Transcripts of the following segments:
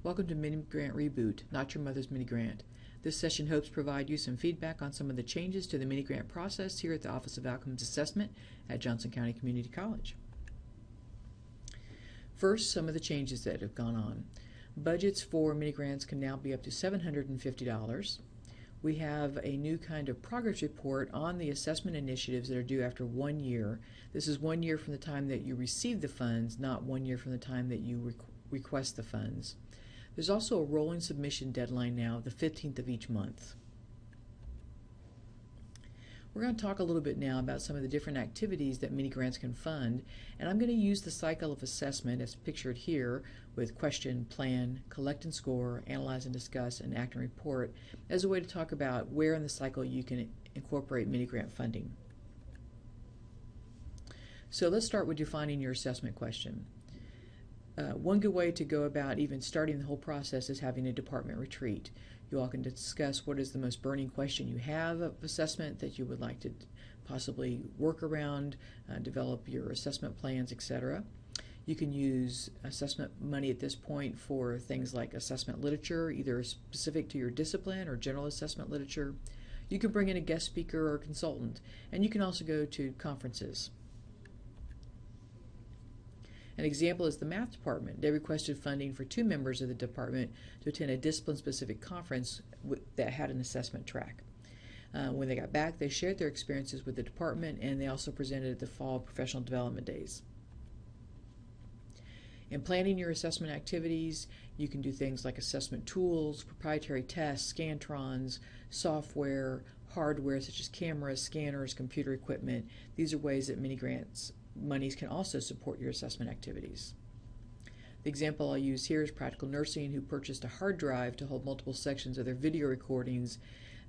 Welcome to Mini Grant Reboot, not your mother's mini grant. This session hopes to provide you some feedback on some of the changes to the mini grant process here at the Office of Outcomes Assessment at Johnson County Community College. First, some of the changes that have gone on. Budgets for mini grants can now be up to $750. We have a new kind of progress report on the assessment initiatives that are due after 1 year. This is 1 year from the time that you receive the funds, not 1 year from the time that you request the funds. There's also a rolling submission deadline now, the 15th of each month. We're going to talk a little bit now about some of the different activities that mini grants can fund, and I'm going to use the cycle of assessment as pictured here with question, plan, collect and score, analyze and discuss, and act and report as a way to talk about where in the cycle you can incorporate mini grant funding. So let's start with defining your assessment question. One good way to go about even starting the whole process is having a department retreat. You all can discuss what is the most burning question you have of assessment that you would like to possibly work around, develop your assessment plans, etc. You can use assessment money at this point for things like assessment literature, either specific to your discipline or general assessment literature. You can bring in a guest speaker or consultant, and you can also go to conferences. An example is the math department. They requested funding for 2 members of the department to attend a discipline-specific conference that had an assessment track. When they got back, they shared their experiences with the department, and they also presented at the fall professional development days. In planning your assessment activities, you can do things like assessment tools, proprietary tests, scantrons, software, hardware such as cameras, scanners, computer equipment. These are ways that mini grants monies can also support your assessment activities. The example I'll use here is Practical Nursing, who purchased a hard drive to hold multiple sections of their video recordings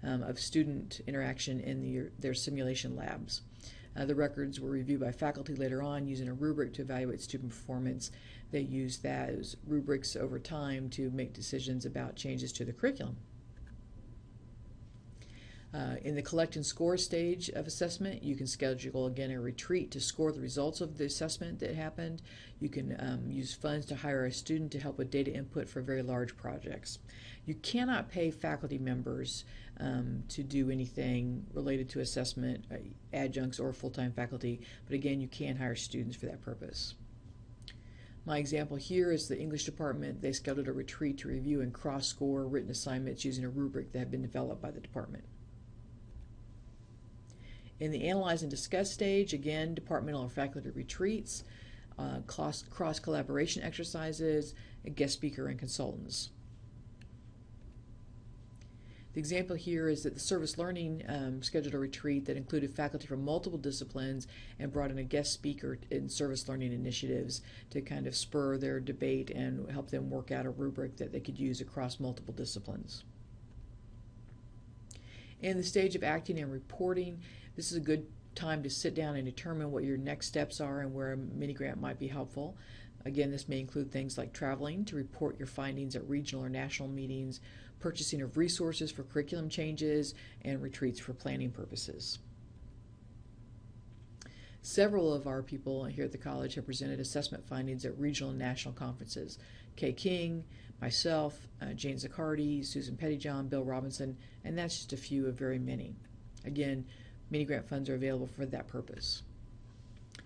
of student interaction in their simulation labs. The records were reviewed by faculty later on using a rubric to evaluate student performance. They used those rubrics over time to make decisions about changes to the curriculum. In the collect and score stage of assessment, you can schedule again a retreat to score the results of the assessment that happened. You can use funds to hire a student to help with data input for very large projects. You cannot pay faculty members to do anything related to assessment, adjuncts or full-time faculty, but again, you can hire students for that purpose. My example here is the English department. They scheduled a retreat to review and cross-score written assignments using a rubric that had been developed by the department. In the analyze and discuss stage, again, departmental or faculty retreats, cross-collaboration exercises, a guest speaker and consultants. The example here is that the Service Learning scheduled a retreat that included faculty from multiple disciplines and brought in a guest speaker in service learning initiatives to kind of spur their debate and help them work out a rubric that they could use across multiple disciplines. In the stage of acting and reporting, this is a good time to sit down and determine what your next steps are and where a mini grant might be helpful. Again, this may include things like traveling to report your findings at regional or national meetings, purchasing of resources for curriculum changes, and retreats for planning purposes. Several of our people here at the college have presented assessment findings at regional and national conferences. Kay King, myself, Jane Zaccardi, Susan Pettyjohn, Bill Robinson, and that's just a few of very many. Again, mini grant funds are available for that purpose.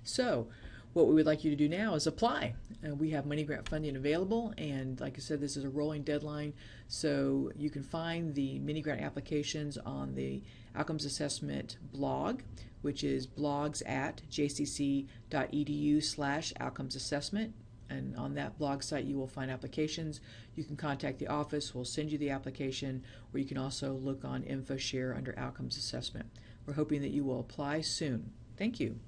So, what we would like you to do now is apply. We have mini grant funding available, and like I said, this is a rolling deadline, so you can find the mini grant applications on the Outcomes Assessment blog, which is blogs@jcc.edu/outcomesassessment. And on that blog site you will find applications. You can contact the office, we'll send you the application, or you can also look on InfoShare under Outcomes Assessment. We're hoping that you will apply soon. Thank you.